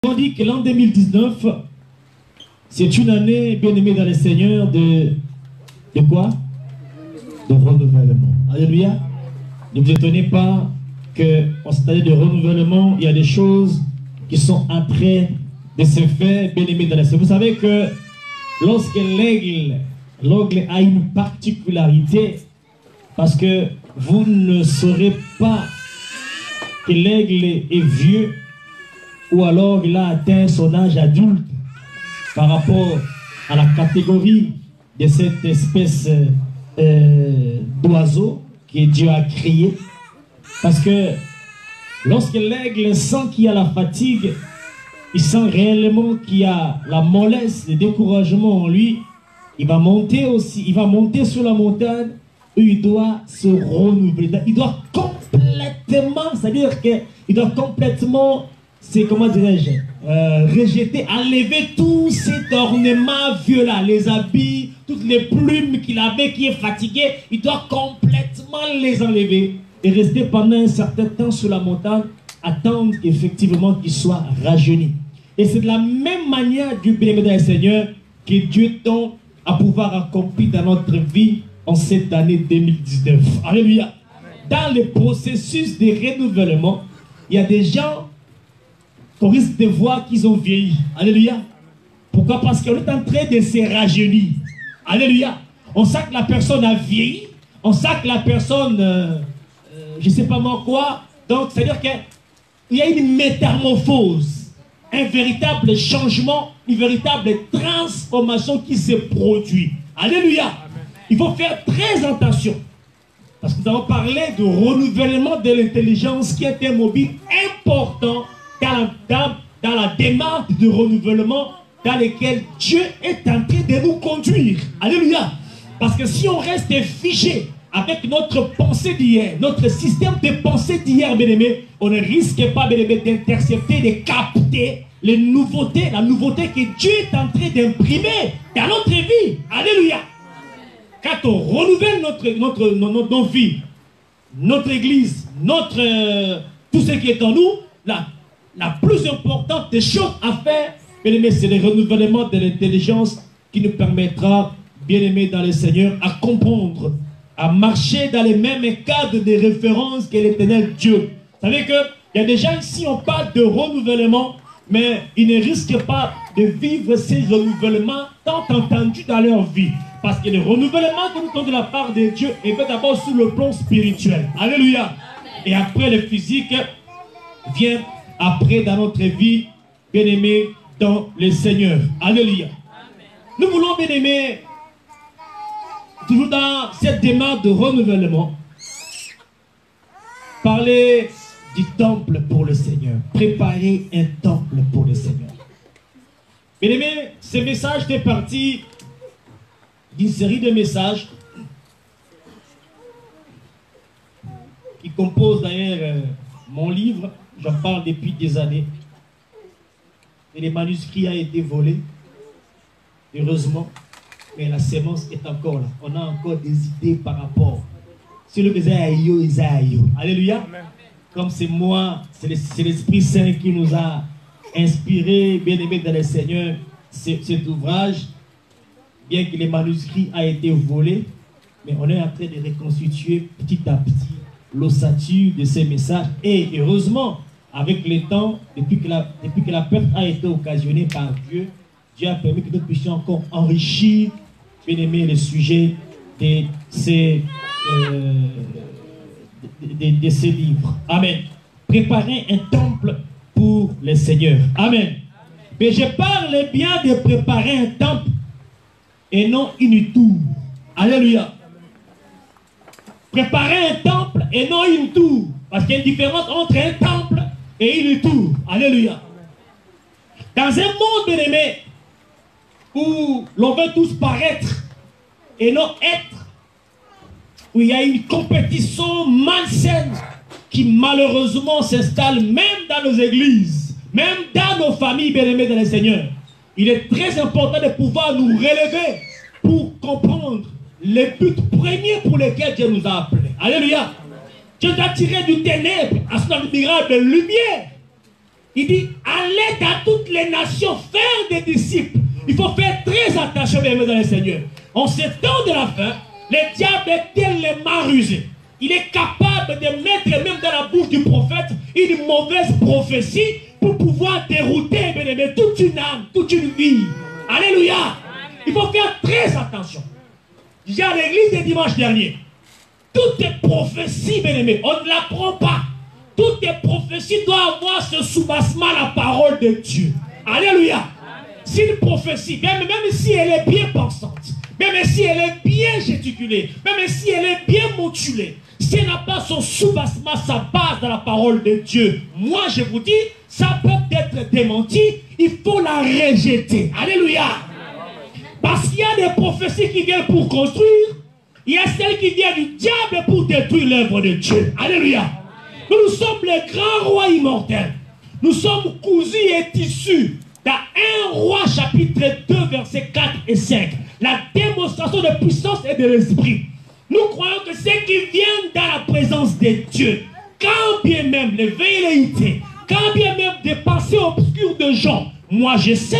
On dit que l'an 2019, c'est une année, bien aimée dans le Seigneur, de quoi? De renouvellement. Alléluia. Ne vous étonnez pas qu'en cette année de renouvellement, il y a des choses qui sont en train de se faire, bien aimé dans le Seigneur. Vous savez que lorsque l'aigle a une particularité, parce que vous ne saurez pas que l'aigle est vieux ou alors il a atteint son âge adulte par rapport à la catégorie de cette espèce d'oiseau que Dieu a créé. Parce que lorsque l'aigle sent qu'il y a la fatigue, il sent réellement qu'il y a la mollesse, le découragement en lui, il va monter aussi, il va monter sur la montagne où il doit se renouveler. Il doit complètement, c'est-à-dire qu'il doit complètement, c'est comment dirais-je, rejeter, enlever tous cet ornement vieux-là, les habits, toutes les plumes qu'il avait, qui est fatigué, il doit complètement les enlever et rester pendant un certain temps sur la montagne, attendre effectivement qu'il soit rajeuni. Et c'est de la même manière du bien-aimé du Seigneur que Dieu tend à pouvoir accomplir dans notre vie en cette année 2019. Alléluia. Dans le processus de renouvellement, il y a des gens qu'on risque de voir qu'ils ont vieilli. Alléluia. Pourquoi? Parce qu'on est en train de se rajeunir. Alléluia. On sent que la personne a vieilli. On sent que la personne, je ne sais pas moi quoi. Donc, c'est-à-dire qu'il y a une métamorphose, un véritable changement, une véritable transformation qui se produit. Alléluia. Il faut faire très attention. Parce que nous avons parlé de renouvellement de l'intelligence qui est un mobile important dans la démarche de renouvellement dans laquelle Dieu est en train de nous conduire. Alléluia. Parce que si on reste figé avec notre pensée d'hier, notre système de pensée d'hier, bien-aimé, on ne risque pas, bien-aimé, d'intercepter, de capter les nouveautés, la nouveauté que Dieu est en train d'imprimer dans notre vie. Alléluia. Quand on renouvelle nos vies, notre église, tout ce qui est en nous, la plus importante des choses à faire, bien-aimé, c'est le renouvellement de l'intelligence qui nous permettra, bien-aimé dans le Seigneur, à comprendre, à marcher dans les mêmes cadres de référence que l'Éternel Dieu. Vous savez qu'il y a des gens ici, on parle de renouvellement, mais ils ne risquent pas de vivre ces renouvellements tant entendus dans leur vie. Parce que le renouvellement que nous avons de la part de Dieu est fait d'abord sur le plan spirituel. Alléluia. Amen. Et après le physique vient après dans notre vie, bien-aimé, dans le Seigneur. Alléluia. Amen. Nous voulons, bien-aimé, toujours dans cette démarche de renouvellement, parler du temple pour le Seigneur. Préparer un temple pour le Seigneur. Bien-aimé, ce message fait partie d'une série de messages qui composent d'ailleurs mon livre. J'en parle depuis des années. Et le manuscrit a été volé, heureusement, mais la sémence est encore là. On a encore des idées par rapport. C'est le Isaïo. Alléluia. Amen. Comme c'est moi, c'est l'Esprit Saint qui nous a inspiré, bien-aimé dans le Seigneur, cet ouvrage. Bien que le manuscrit a été volé, mais on est en train de reconstituer petit à petit l'ossature de ces messages. Et heureusement, avec le temps, depuis que la perte a été occasionnée par Dieu, Dieu a permis que nous puissions encore enrichir, bien aimé, le sujet de ces livres. Amen. Préparer un temple pour le Seigneur. Amen. Mais je parle bien de préparer un temple et non une tour. Alléluia. Préparer un temple et non une tour. Parce qu'il y a une différence entre un temple et une tour. Alléluia. Dans un monde, bien aimé, où l'on veut tous paraître et non être, où il y a une compétition malsaine qui malheureusement s'installe même dans nos églises, même dans nos familles, bien aimées dans le Seigneur. Il est très important de pouvoir nous relever pour comprendre les buts premiers pour lesquels Dieu nous a appelés. Alléluia. Dieu t'a tiré du ténèbre à son admirable lumière. Il dit, allez dans toutes les nations faire des disciples. Il faut faire très attention, bien aimés dans le Seigneur. En ce temps de la fin, le diable est tellement rusé. Il est capable de mettre même dans la bouche du prophète une mauvaise prophétie pour pouvoir dérouter, bien aimé, toute une âme, toute une vie. Alléluia. Il faut faire très attention. J'ai à l'église le dimanche dernier. Toutes les prophéties, bien aimé, on ne la prend pas. Toutes les prophéties doivent avoir ce soubassement à la parole de Dieu. Alléluia. Si une prophétie, même si elle est bien pensante, même si elle est bien gesticulée, même si elle est bien modulée, si elle n'a pas son soubassement, sa base dans la parole de Dieu, moi je vous dis, ça peut être démenti, il faut la rejeter. Alléluia. Parce qu'il y a des prophéties qui viennent pour construire, il y a celles qui viennent du diable pour détruire l'œuvre de Dieu. Alléluia. Nous sommes les grands rois immortels. Nous sommes cousus et tissus dans 1 Roi chapitre 2 versets 4 et 5. La démonstration de puissance et de l'esprit. Nous croyons que ceux qui viennent dans la présence de Dieu, quand bien même les velléités, quand bien même des pensées obscures de gens, moi je sais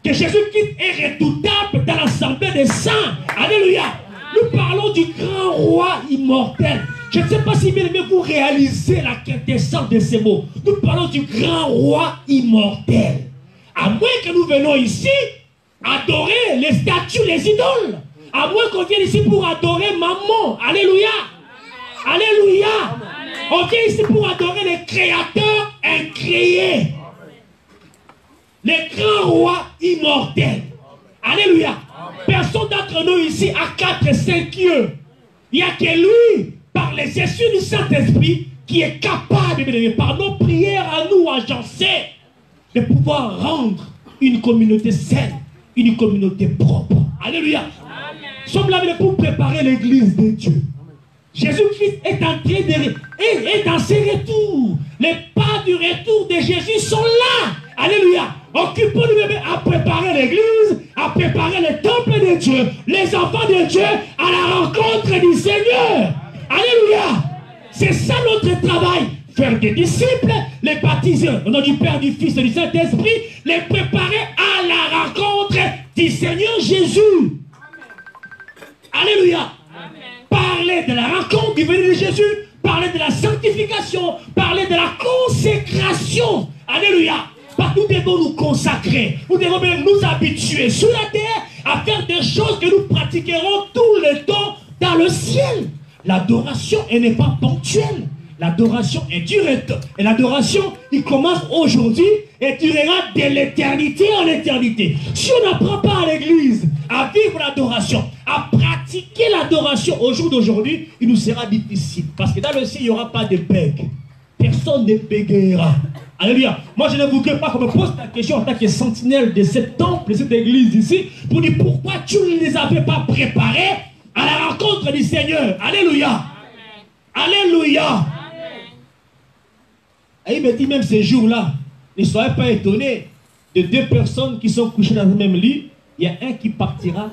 que Jésus-Christ est redoutable dans l'assemblée des saints. Alléluia. Nous parlons du grand roi immortel. Je ne sais pas si bien aimé vous réalisez la quintessence de ces mots. Nous parlons du grand roi immortel. À moins que nous venons ici adorer les statues, les idoles. À moins qu'on vienne ici pour adorer Maman. Alléluia. Alléluia. On vient ici pour adorer les créateurs incréés. Les grands rois immortels. Alléluia. Personne d'entre nous ici a 4 et 5 yeux. Il n'y a que lui, par les esprits du Saint-Esprit, qui est capable, par nos prières à nous agencées, de pouvoir rendre une communauté saine, une communauté propre. Alléluia. Nous sommes là pour préparer l'église de Dieu. Jésus-Christ est en train de... est dans ses retours. Les pas du retour de Jésus sont là. Alléluia. Occupons-nous à préparer l'église, à préparer le temple de Dieu, les enfants de Dieu à la rencontre du Seigneur. Alléluia. C'est ça notre travail. Faire des disciples, les baptiser au nom du Père, du Fils et du Saint-Esprit, les préparer à la rencontre du Seigneur Jésus. Alléluia. Parler de la rencontre du venir de Jésus, parler de la sanctification, parler de la consécration. Alléluia. Parce que nous devons nous consacrer, nous devons même nous habituer sur la terre à faire des choses que nous pratiquerons tout le temps dans le ciel. L'adoration, elle n'est pas ponctuelle. L'adoration est dure et l'adoration, il commence aujourd'hui et durera de l'éternité en éternité. Si on n'apprend pas à l'église à vivre l'adoration, à pratiquer l'adoration au jour d'aujourd'hui, il nous sera difficile. Parce que dans le ciel, il n'y aura pas de bègue. Personne ne bégayera. Alléluia. Moi, je ne voudrais pas qu'on me pose la question en tant que sentinelle de cet temple, de cette église ici, pour dire pourquoi tu ne les avais pas préparés à la rencontre du Seigneur. Alléluia. Alléluia. Et il me dit même ces jours-là, ne soyez pas étonnés de 2 personnes qui sont couchées dans le même lit. Il y a un qui partira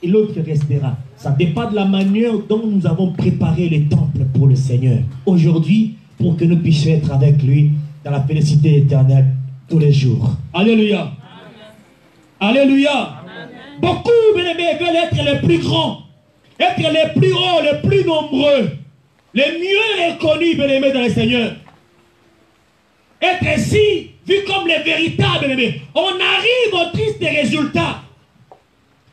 et l'autre restera. Ça dépend de la manière dont nous avons préparé le temple pour le Seigneur. Aujourd'hui, pour que nous puissions être avec lui dans la félicité éternelle tous les jours. Alléluia. Amen. Alléluia. Amen. Beaucoup, bien-aimés, veulent être les plus grands, être les plus hauts, les plus nombreux, les mieux reconnus, bien-aimés, dans le Seigneur. Être ainsi, vu comme les véritables, bien-aimés. On arrive au triste résultat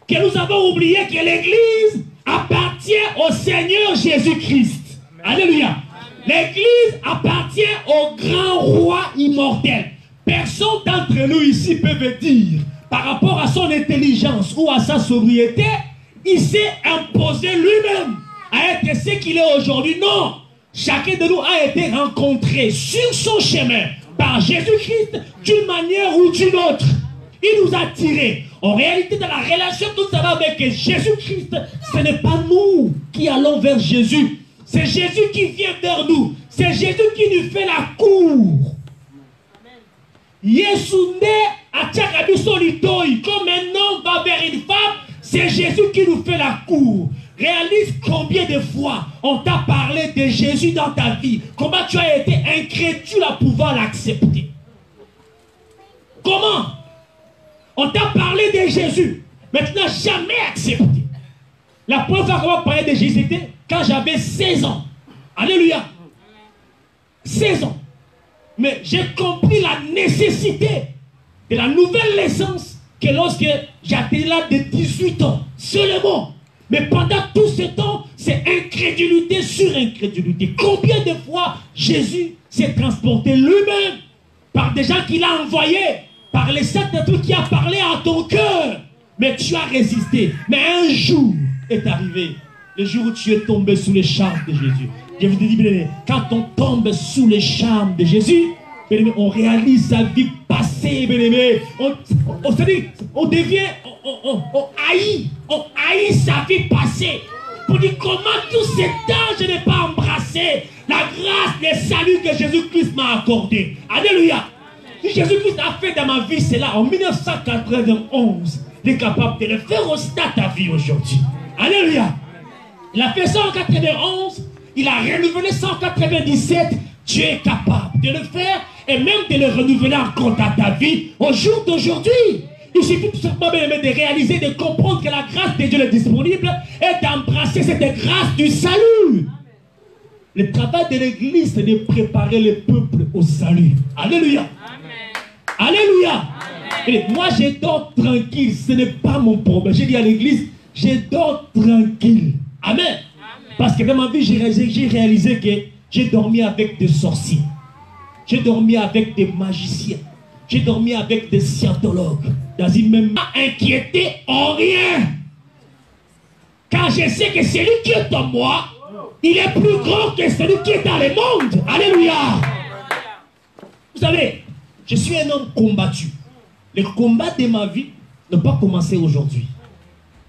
que nous avons oublié que l'Église appartient au Seigneur Jésus-Christ. Alléluia. L'Église appartient au grand roi immortel. Personne d'entre nous ici peut dire, par rapport à son intelligence ou à sa sobriété, il s'est imposé lui-même à être ce qu'il est aujourd'hui. Non. Chacun de nous a été rencontré sur son chemin par Jésus-Christ d'une manière ou d'une autre. Il nous a tirés. En réalité, dans la relation que nous avons avec Jésus-Christ, ce n'est pas nous qui allons vers Jésus. C'est Jésus qui vient vers nous. C'est Jésus qui nous fait la cour. Yesunde atchakabi solitoi. Comme un homme va vers une femme, c'est Jésus qui nous fait la cour. Réalise combien de fois on t'a parlé de Jésus dans ta vie. Comment tu as été incrédule à pouvoir l'accepter. Comment? On t'a parlé de Jésus, mais tu n'as jamais accepté. La première fois qu'on m'a parlé de Jésus, c'était quand j'avais 16 ans. Alléluia. 16 ans. Mais j'ai compris la nécessité de la nouvelle naissance que lorsque j'étais là de 18 ans, seulement. Mais pendant tout ce temps, c'est incrédulité sur incrédulité. Combien de fois Jésus s'est transporté lui-même par des gens qu'il a envoyés, par les Saint-Esprit qui a parlé à ton cœur. Mais tu as résisté. Mais un jour est arrivé, le jour où tu es tombé sous les charmes de Jésus. Je vous dis, bien aimé, quand on tombe sous les charmes de Jésus, bien aimé, on réalise sa vie passée, bien aimé. On devient, on haït sa vie passée. Pour dire comment tout ce temps je n'ai pas embrassé la grâce, le salut que Jésus-Christ m'a accordé. Alléluia. Si Jésus-Christ a fait dans ma vie cela en 1991, il est capable de le faire aussi dans ta vie aujourd'hui. Alléluia. Il a fait ça en 91, il a renouvelé ça en 97. Tu es capable de le faire et même de le renouveler encore dans ta vie au jour d'aujourd'hui. Il suffit tout simplement de réaliser, de comprendre que la grâce de Dieu est disponible et d'embrasser cette grâce du salut. Le travail de l'église, c'est de préparer le peuple au salut. Alléluia. Amen. Alléluia. Amen. Moi, je dors tranquille. Ce n'est pas mon problème. J'ai dit à l'église, je dors tranquille. Amen. Amen. Parce que dans ma vie, j'ai réalisé que j'ai dormi avec des sorciers. J'ai dormi avec des magiciens. J'ai dormi avec des scientologues. Dans ne m'a inquiété en rien. Car je sais que celui qui est en moi, il est plus grand que celui qui est dans le monde. Alléluia. Vous savez, je suis un homme combattu. Les combats de ma vie n'ont pas commencé aujourd'hui.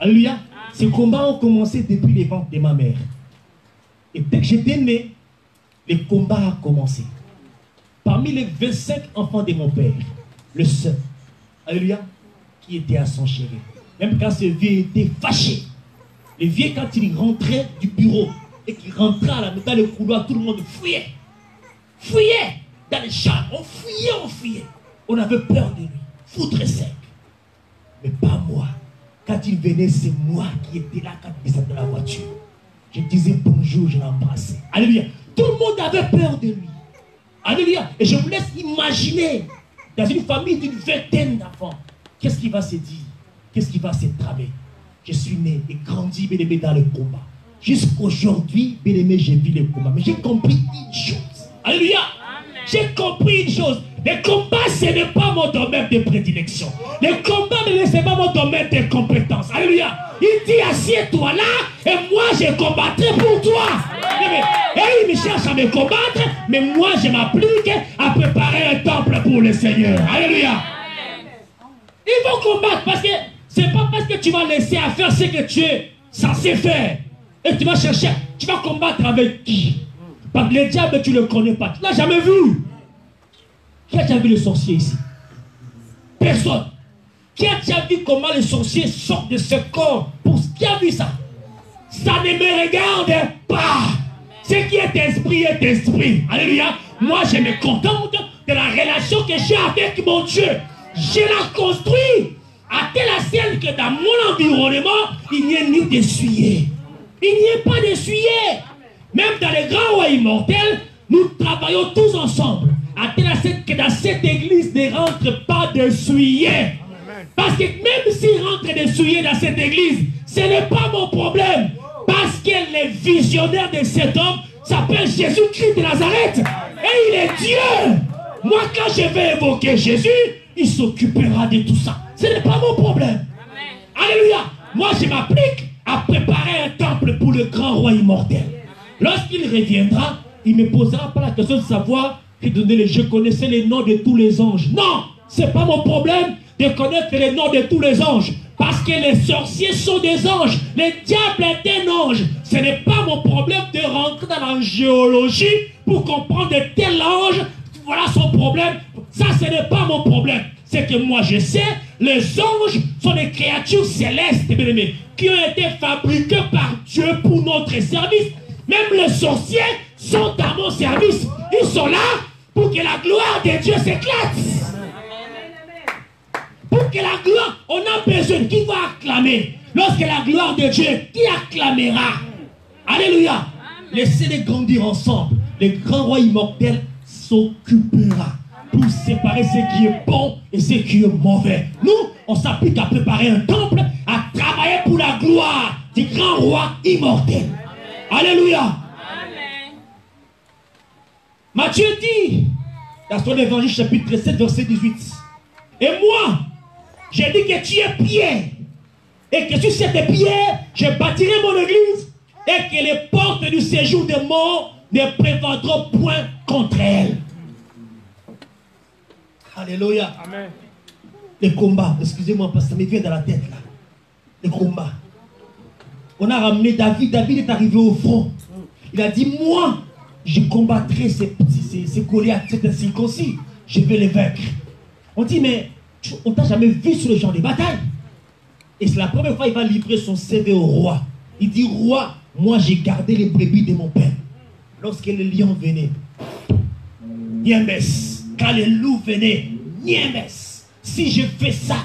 Alléluia. Ces combats ont commencé depuis les ventres de ma mère. Et dès que j'étais né, les combats ont commencé. Parmi les 25 enfants de mon père, le seul, alléluia, qui était à son chéri. Même quand ce vieux était fâché. Le vieux, quand il rentrait du bureau et qu'il rentrait dans le couloir, tout le monde fuyait. Fuyait dans les chambres. On fuyait. On avait peur de lui. Foutre sec. Mais pas moi. Quand il venait, c'est moi qui étais là quand il descendait de la voiture. Je disais bonjour, je l'embrassais. Alléluia. Tout le monde avait peur de lui. Alléluia. Et je vous laisse imaginer, dans une famille d'une vingtaine d'enfants, qu'est-ce qui va se dire? Qu'est-ce qui va se tramer? Je suis né et grandi, bien aimé, dans le combat. Jusqu'aujourd'hui, bien aimé, j'ai vu le combat. Mais j'ai compris une chose. Alléluia. J'ai compris une chose. Le combat, ce n'est pas mon domaine de prédilection. Le combat, ce n'est pas mon domaine de compétence. Alléluia. Il dit, assieds-toi là, et moi, je combattrai pour toi. Et il me cherche à me combattre, mais moi, je m'applique à préparer un temple pour le Seigneur. Alléluia. Ils vont combattre parce que c'est pas parce que tu vas laisser à faire ce que tu es censé faire. Et tu vas chercher, tu vas combattre avec qui? Parce que le diable, tu ne le connais pas. Tu ne l'as jamais vu. Qui a déjà vu le sorcier ici? Personne. Qui a déjà vu comment le sorcier sort de ce corps? Qui a vu ça? Ça ne me regarde pas. Ce qui est esprit est esprit. Alléluia. Moi, je me contente de la relation que j'ai avec mon Dieu. Je la construis à telle enseigne que dans mon environnement, il n'y ait ni d'essuyer. Il n'y ait pas d'essuyer. Même dans les grands rois immortels, nous travaillons tous ensemble. À telle enseigne que dans cette église ne rentre pas d'essuyer. Parce que même s'il rentre d'essuyer dans cette église, ce n'est pas mon problème. Parce que le visionnaire de cet homme s'appelle Jésus-Christ de Nazareth. Et il est Dieu. Moi, quand je vais évoquer Jésus, il s'occupera de tout ça. Ce n'est pas mon problème. Amen. Alléluia. Moi, je m'applique à préparer un temple pour le grand roi immortel. Lorsqu'il reviendra, il ne me posera pas la question de savoir que je connaissais les noms de tous les anges. Non, ce n'est pas mon problème de connaître les noms de tous les anges. Parce que les sorciers sont des anges. Le diable est un ange. Ce n'est pas mon problème de rentrer dans la géologie pour comprendre tel ange. Voilà son problème. Ça, ce n'est pas mon problème. C'est que moi, je sais, les anges sont des créatures célestes, bien aimés, qui ont été fabriquées par Dieu pour notre service. Même les sorciers sont à mon service. Ils sont là pour que la gloire de Dieu s'éclate. Lorsque la gloire, on a besoin, qui va acclamer? Lorsque la gloire de Dieu, qui acclamera? Alléluia. Laissez-les grandir ensemble. Le grand roi immortel s'occupera pour séparer ce qui est bon et ce qui est mauvais. Nous, on s'applique à préparer un temple, à travailler pour la gloire du grand roi immortel. Amen. Alléluia. Amen. Matthieu dit, dans son évangile chapitre 7, verset 18, et moi, j'ai dit que tu es pierre, et que sur cette pierre, je bâtirai mon église, et que les portes du séjour des morts ne prévaudront point contre elle. Alléluia. Amen. Les combats, excusez-moi parce que ça me vient dans la tête là. Les combats. On a ramené David. David est arrivé au front. Il a dit, moi, je combattrai ces Goliaths, ces incirconcis. Je vais les vaincre. On dit, mais on t'a jamais vu sur le champ de bataille. Et c'est la première fois qu'il va livrer son CV au roi. Il dit, roi, moi j'ai gardé les brebis de mon père. Lorsque le lion venait, Niembes. Quand les loups venaient, Niembes. Si je fais ça,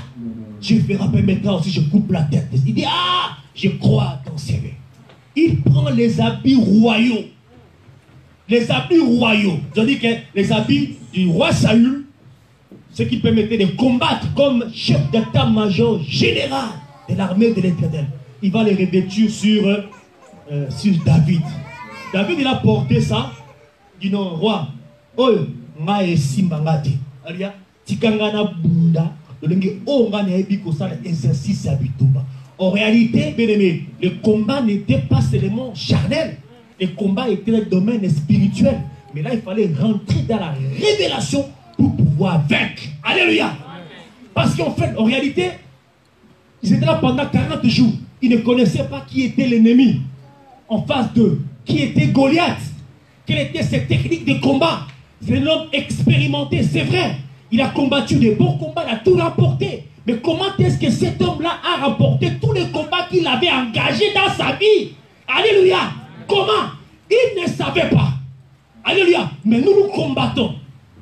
je ferai pas maintenant si je coupe la tête. Il dit, ah, je crois à ton CV. Il prend les habits royaux. Les habits royaux. Je dis que les habits du roi Saül, ce qui permettait de combattre comme chef d'état-major général de l'armée de l'Éternel. Il va les revêtir sur David. David, il a porté ça. Il dit non, roi, oh, ma e simbangate. Alia, tikangana bunda, exercice habitumba. En réalité, bien aimé, le combat n'était pas seulement charnel. Le combat était le domaine spirituel. Mais là, il fallait rentrer dans la révélation pour pouvoir vaincre. Alléluia. Parce qu'en fait, en réalité, ils étaient là pendant 40 jours. Ils ne connaissaient pas qui était l'ennemi en face d'eux. Qui était Goliath. Quelle était cette technique de combat. C'est un homme expérimenté, c'est vrai. Il a combattu des bons combats, il a tout remporté. Mais comment est-ce que cet homme-là a remporté tous les combats qu'il avait engagés dans sa vie? Alléluia. Comment? Il ne savait pas. Alléluia. Mais nous nous combattons.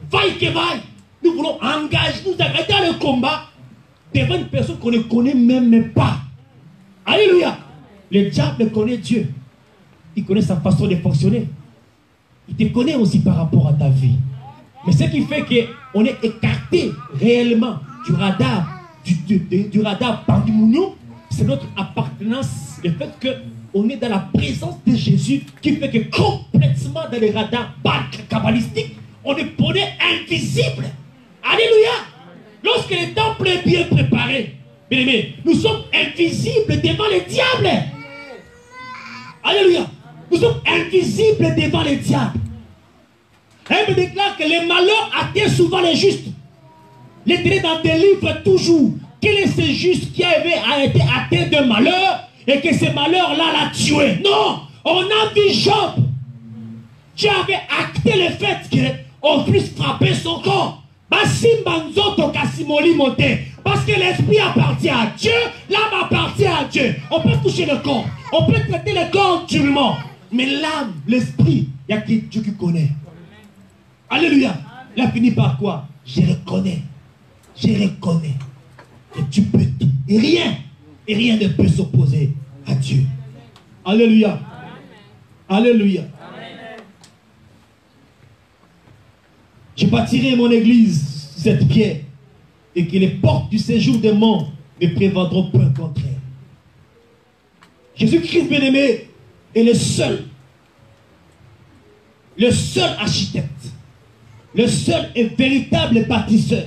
Vaille que vaille. Nous voulons engager, nous engager dans le combat devant une personne qu'on ne connaît même pas. Alléluia. Le diable connaît Dieu. Il connaît sa façon de fonctionner. Il te connaît aussi par rapport à ta vie. Mais ce qui fait qu'on est écarté réellement du radar, du radar pandémonial, c'est notre appartenance, le fait qu'on est dans la présence de Jésus, qui fait que complètement dans les radars kabbalistiques, on est invisible. Alléluia. Lorsque le temple est bien préparé, bien aimé, nous sommes invisibles devant le diable. Alléluia. Nous sommes invisibles devant les diables. Elle me déclare que les malheurs atteignent souvent les justes. L'Éternel dans des livres toujours. Quel est ce juste qui a été atteint de malheur et que ce malheur-là l'a tué? Non, on a vu Job. Dieu avait acté le fait qu'on puisse frapper son corps. Parce que l'esprit appartient à Dieu, l'âme appartient à Dieu. On peut toucher le corps, on peut traiter le corps durement. Mais l'âme, l'esprit, il n'y a que Dieu qui connaît. Alléluia. Il a fini par quoi? Je reconnais. Je reconnais que tu peux tout. Et rien ne peut s'opposer à Dieu. Alléluia. Alléluia. Je bâtirai mon église sur cette pierre et que les portes du séjour des morts ne prévaudront point contre elle. Jésus-Christ bien-aimé est le seul architecte, le seul et véritable bâtisseur,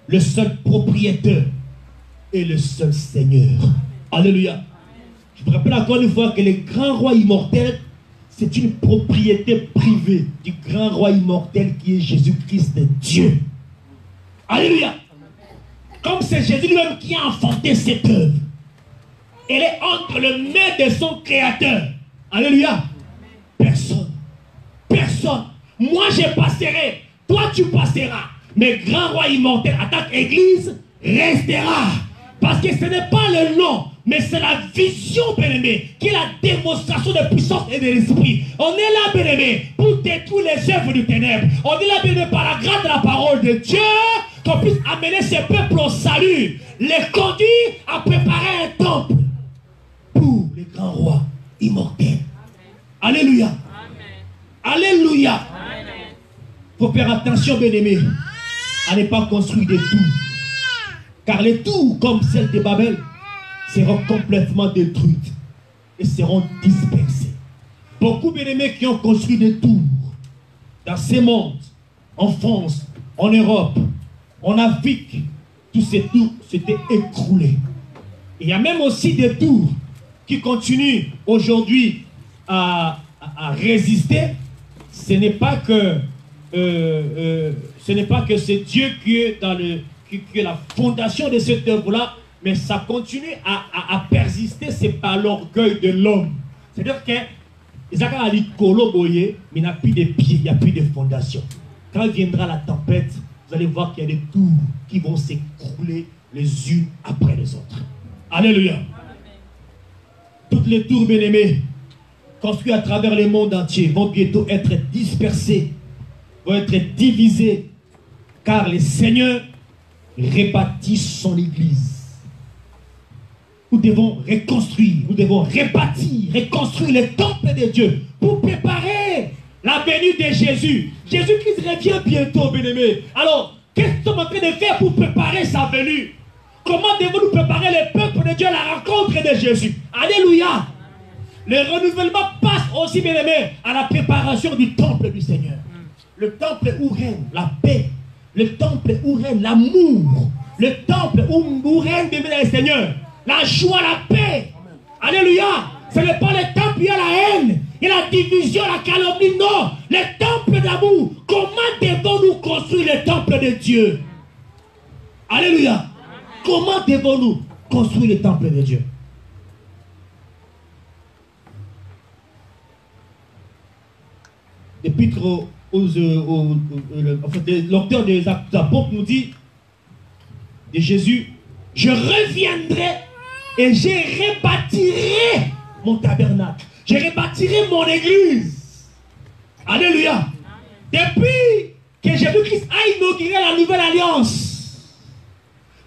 le seul propriétaire et le seul Seigneur. Alléluia. Je vous rappelle encore une fois que le grand roi immortel, c'est une propriété privée du grand roi immortel qui est Jésus-Christ de Dieu. Alléluia. Comme c'est Jésus lui-même qui a enfanté cette œuvre. Elle est entre les mains de son créateur. Alléluia. Personne. Personne. Moi je passerai. Toi tu passeras. Mais grand roi immortel en tant qu'église restera. Parce que ce n'est pas le nom, mais c'est la vision, bien-aimé, qui est la démonstration de puissance et de l'esprit. On est là, bien-aimé, pour détruire les œuvres du ténèbre. On est là, bien-aimé, par la grâce de la parole de Dieu, qu'on puisse amener ces peuples au salut, les conduire à préparer un temple pour les grands rois immortels. Alléluia. Alléluia. Il faut faire attention, bien-aimés, à ne pas construire des tours. Car les tours, comme celles de Babel, seront complètement détruites et seront dispersées. Beaucoup, bien-aimés, qui ont construit des tours dans ces mondes, en France, en Europe, en Afrique, tous ces tours s'étaient écroulés. Il y a même aussi des tours qui continuent aujourd'hui à résister. Ce n'est pas que c'est Dieu qui est qui est la fondation de cette œuvre-là, mais ça continue à persister. C'est par l'orgueil de l'homme. C'est-à-dire que il n'y a plus de pieds, il n'y a plus de fondation. Quand viendra la tempête, vous allez voir qu'il y a des tours qui vont s'écrouler les unes après les autres. Alléluia. Toutes les tours, bien-aimés, construites à travers le monde entier, vont bientôt être dispersées, vont être divisées, car le Seigneur rebâtit son Église. Nous devons reconstruire, nous devons rebâtir, reconstruire le temple de Dieu pour préparer la venue de Jésus. Jésus-Christ revient bientôt, bien-aimés. Alors, qu'est-ce que nous sommes en train de faire pour préparer sa venue? Comment devons-nous préparer le peuple de Dieu à la rencontre de Jésus? Alléluia. Le renouvellement passe aussi, bien-aimés, à la préparation du temple du Seigneur. Le temple où règne la paix. Le temple où règne l'amour. Le temple où règne, bien-aimés, le Seigneur. La joie, la paix. Alléluia. Ce n'est pas le temple où il y a la haine, il y a la division, la calomnie. Non. Le temple d'amour. Comment devons-nous construire le temple de Dieu? Alléluia. Comment devons-nous construire le temple de Dieu? L'épître l'auteur des apôtres nous dit de Jésus: je reviendrai et je rebâtirai mon tabernacle. Je rebâtirai mon église. Alléluia. Depuis que Jésus-Christ a inauguré la nouvelle alliance,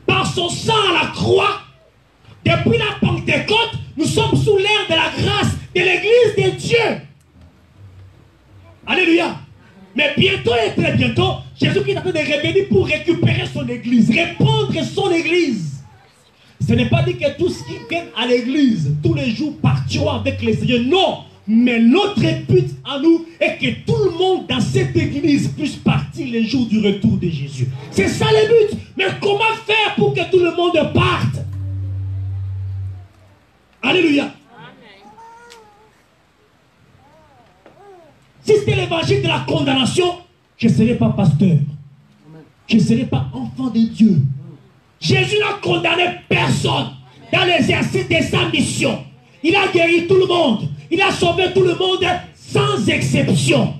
par son sang à la croix, depuis la Pentecôte, nous sommes sous l'ère de la grâce de l'église de Dieu. Alléluia. Mais bientôt et très bientôt, Jésus-Christ est en train de revenir pour récupérer son église, répandre son église. Ce n'est pas dit que tous qui viennent à l'église tous les jours partiront avec les Seigneurs. Non. Mais notre but à nous est que tout le monde dans cette église puisse partir les jours du retour de Jésus. C'est ça le but. Mais comment faire pour que tout le monde parte? Alléluia. Si c'était l'évangile de la condamnation, je ne serais pas pasteur. Je ne serais pas enfant de Dieu. Jésus n'a condamné personne dans l'exercice de sa mission. Il a guéri tout le monde. Il a sauvé tout le monde sans exception.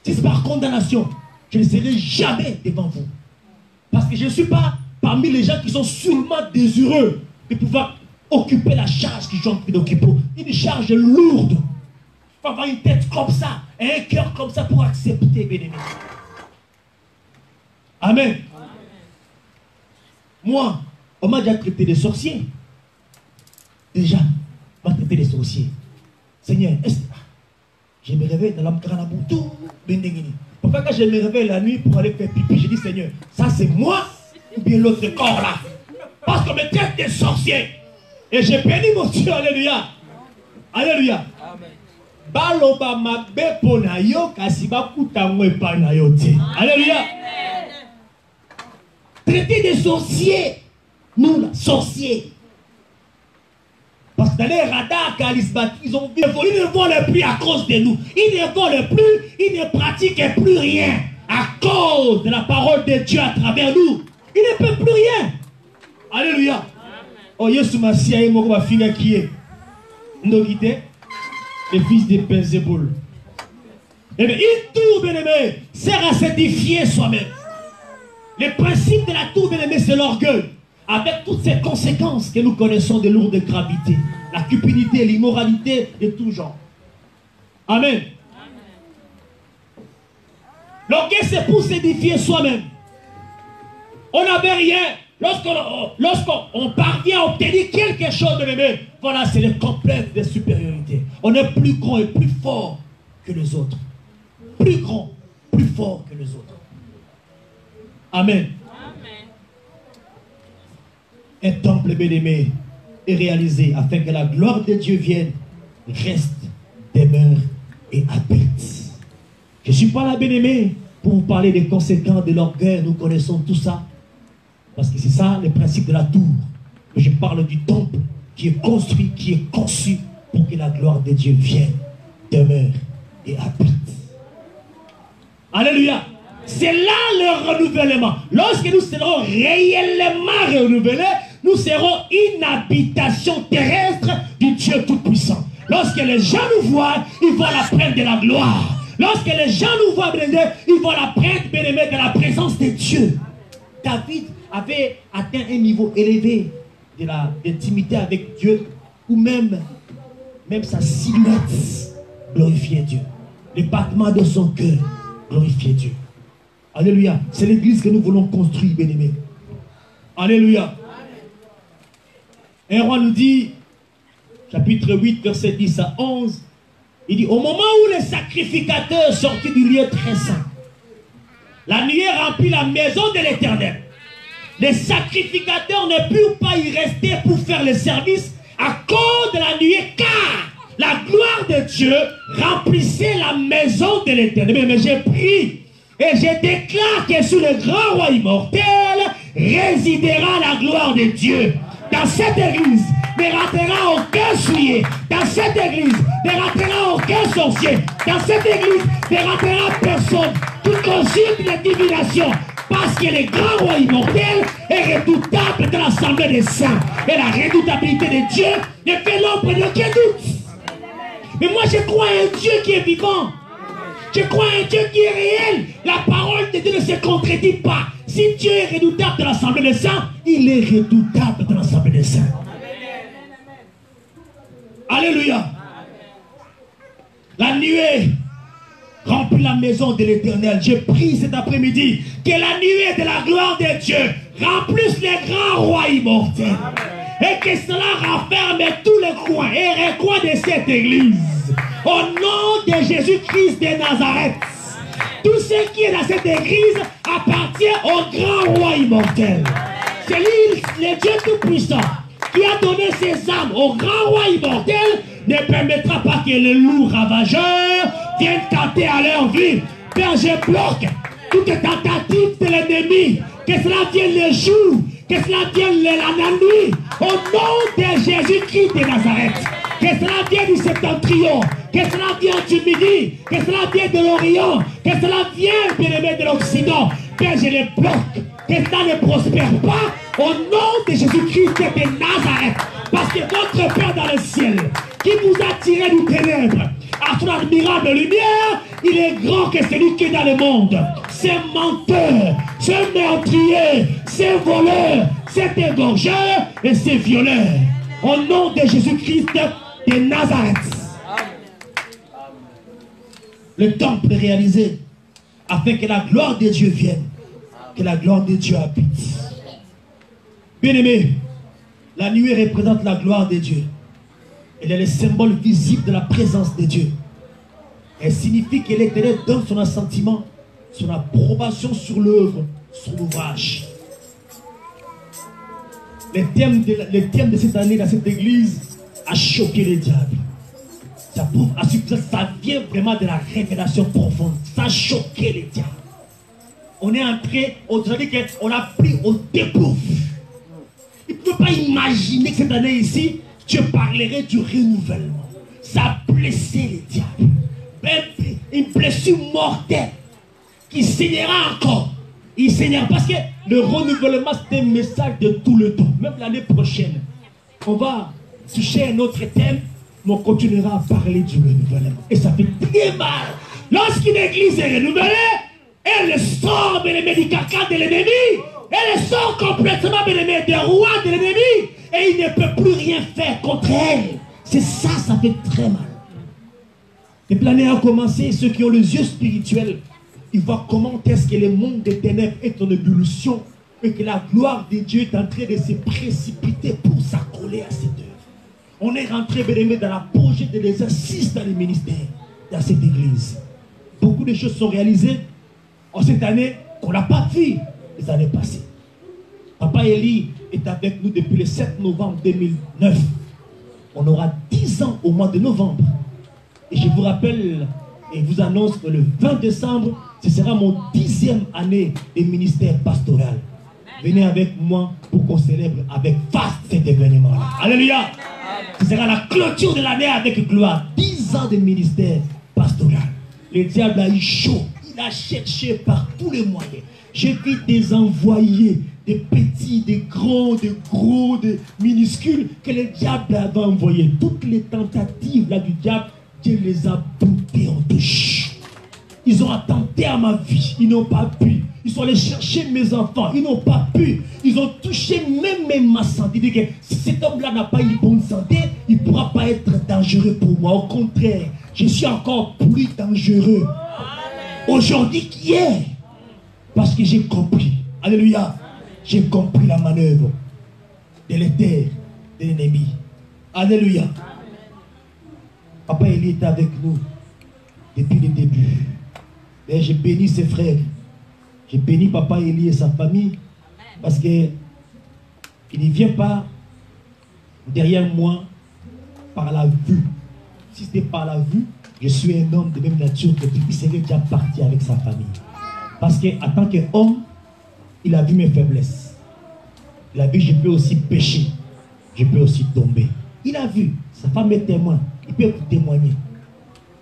Si c'est par condamnation, je ne serai jamais devant vous. Parce que je ne suis pas parmi les gens qui sont sûrement désireux de pouvoir occuper la charge qu'ils sont en train d'occuper. Une charge lourde. Il faut avoir une tête comme ça et un cœur comme ça pour accepter, bien-aimé. Amen. Moi, on m'a déjà traité de sorcier. Déjà, on m'a traité de sorcier. Seigneur, je me réveille dans l'Amkaranaboutou, Bendengini. Pourquoi quand je me réveille la nuit pour aller faire pipi, je dis Seigneur, ça c'est moi ou bien l'autre corps là? Parce qu'on me traite de sorcier. Et j'ai béni mon Dieu, alléluia. Alléluia. Baloba mabe ponayo kasiba kutamwe panayo te. Alléluia. Traité de sorciers. Nous, là, sorciers. Parce que dans les radars charismatiques, ils ne volent plus à cause de nous. Ils ne volent plus, ils ne pratiquent plus rien. À cause de la parole de Dieu à travers nous. Ils ne peuvent plus rien. Alléluia. Oh, Yesu Masia et Moko Bafinga qui est. Ndogite, le fils de Belzéboul. Eh bien, une tour, bien-aimé, sert à s'édifier soi-même. Le principe de la tour, bien-aimé, c'est l'orgueil. Avec toutes ces conséquences que nous connaissons de lourde gravité. La cupidité, l'immoralité de tout genre. Amen. L'orgueil, c'est pour s'édifier soi-même. On n'avait rien. Lorsqu'on parvient à obtenir quelque chose de l'aimé, voilà, c'est le complexe de supériorité. On est plus grand et plus fort que les autres. Plus grand, plus fort que les autres. Amen. Un temple bien-aimé est réalisé afin que la gloire de Dieu vienne, reste, demeure et habite. Je ne suis pas là, bien-aimé, pour vous parler des conséquences de l'orgueil. Nous connaissons tout ça. Parce que c'est ça le principe de la tour. Je parle du temple qui est construit, qui est conçu pour que la gloire de Dieu vienne, demeure et habite. Alléluia. C'est là le renouvellement. Lorsque nous serons réellement renouvelés, nous serons une habitation terrestre du Dieu Tout-Puissant. Lorsque les gens nous voient, ils vont la prendre de la gloire. Lorsque les gens nous voient, ils vont la prendre, bien-aimé, de la présence de Dieu. David avait atteint un niveau élevé d'intimité avec Dieu, où même sa silhouette glorifiait Dieu. Les battements de son cœur glorifiaient Dieu. Alléluia. C'est l'église que nous voulons construire, bien-aimés. Alléluia. Un roi nous dit, chapitre 8, verset 10 à 11, il dit, au moment où les sacrificateurs sortis du lieu très saint, la nuée remplit la maison de l'Éternel. Les sacrificateurs ne purent pas y rester pour faire le service à cause de la nuée, car la gloire de Dieu remplissait la maison de l'Éternel. Mais j'ai pris et je déclare que sous le grand roi immortel résidera la gloire de Dieu. Dans cette église ne ratera aucun souillé. Dans cette église ne ratera aucun sorcier. Dans cette église ne ratera personne. Toute consulte de divination. Parce que le grand roi immortel est redoutable dans l'assemblée des saints. Et la redoutabilité de Dieu ne fait l'ombre d'aucun doute. Mais moi je crois à un Dieu qui est vivant. Je crois à un Dieu qui est réel. La parole de Dieu ne se contredit pas. Si Dieu est redoutable dans l'assemblée des saints, il est redoutable dans l'assemblée des saints. Alléluia. La nuée remplit la maison de l'Éternel. J'ai prie cet après-midi que la nuée de la gloire de Dieu remplisse les grands rois immortels. Et que cela renferme tous les coins et recoins de cette église. Au nom de Jésus-Christ de Nazareth. Tout ce qui est dans cette église appartient au grand roi immortel. C'est lui, le Dieu Tout-Puissant, qui a donné ses âmes au grand roi immortel, ne permettra pas que les loups ravageurs viennent tenter à leur vie. Père, je bloque toute tentative de l'ennemi, que cela vienne le jour, que cela vienne la nuit, au nom de Jésus-Christ de Nazareth. Que cela vienne du septentrion, que cela vienne du midi, que cela vienne de l'Orient, que cela vienne, bien-aimé, de l'Occident. Père, je les bloque, que cela ne prospère pas, au nom de Jésus-Christ de Nazareth. Parce que notre Père dans le ciel, qui vous a tiré du ténèbres à son admirable lumière, il est grand que celui qui est dans le monde. C'est menteur, c'est meurtrier, c'est voleur, c'est égorgeur et c'est violeur. Au nom de Jésus-Christ de Nazareth. Le temple est réalisé afin que la gloire de Dieu vienne, que la gloire de Dieu habite. Bien-aimé, la nuée représente la gloire de Dieu. Elle est le symbole visible de la présence de Dieu. Elle signifie que l'Éternel donne son assentiment, son approbation sur l'œuvre, sur l'ouvrage. Le thème de cette année dans cette église a choqué les diables. Ça vient vraiment de la révélation profonde. Ça a choqué les diables. On est entré, on a pris au dépourvu. Ils ne pouvaient pas imaginer que cette année ici, Dieu parlerait du renouvellement. Ça a blessé les diables. Une blessure mortelle qui saignera encore. Il saignera parce que le renouvellement, c'est un message de tout le temps. Même l'année prochaine, on va toucher un autre thème, mais on continuera à parler du renouvellement. Et ça fait très mal. Lorsqu'une église est renouvelée, elle sort du caca de l'ennemi. Elle sort complètement des rois de l'ennemi. Et il ne peut plus rien faire contre elle. C'est ça, ça fait très mal. Depuis l'année a commencé, ceux qui ont les yeux spirituels, ils voient comment est-ce que le monde des ténèbres est en ébullition et que la gloire de Dieu est en train de se précipiter pour s'accoler à cette œuvre. On est rentré, bien-aimé, dans l'apogée de l'exercice dans les ministères, dans cette église. Beaucoup de choses sont réalisées en cette année qu'on n'a pas vu les années passées. Papa Eli est avec nous depuis le 7 novembre 2009. On aura 10 ans au mois de novembre. Et je vous rappelle et vous annonce que le 20 décembre, ce sera mon 10e année de ministère pastoral. Venez avec moi pour qu'on célèbre avec faste cet événement-là. Alléluia! Ce sera la clôture de l'année avec gloire. 10 ans de ministère pastoral. Le diable a eu chaud. Il a cherché par tous les moyens. J'ai vu des envoyés, des petits, des grands, des gros, des minuscules, que le diable avait envoyés. Toutes les tentatives là du diable, Dieu les a boutées en touche. Ils ont attenté à ma vie, ils n'ont pas pu. Ils sont allés chercher mes enfants, ils n'ont pas pu. Ils ont touché même ma santé. Ils disent que si cet homme-là n'a pas une bonne santé, il ne pourra pas être dangereux pour moi. Au contraire, je suis encore plus dangereux aujourd'hui qu'hier. Parce que j'ai compris. Alléluia. J'ai compris la manœuvre de l'éther de l'ennemi. Alléluia. Papa Eli est avec nous depuis le début. Et j'ai béni ses frères. J'ai béni Papa Eli et sa famille. Parce que il ne vient pas derrière moi par la vue. Si c'était par la vue, je suis un homme de même nature que il serait déjà parti avec sa famille. Parce qu'en tant qu'homme, il a vu mes faiblesses. Il a vu que je peux aussi pécher. Je peux aussi tomber. Il a vu. Sa femme est témoin. Il peut vous témoigner.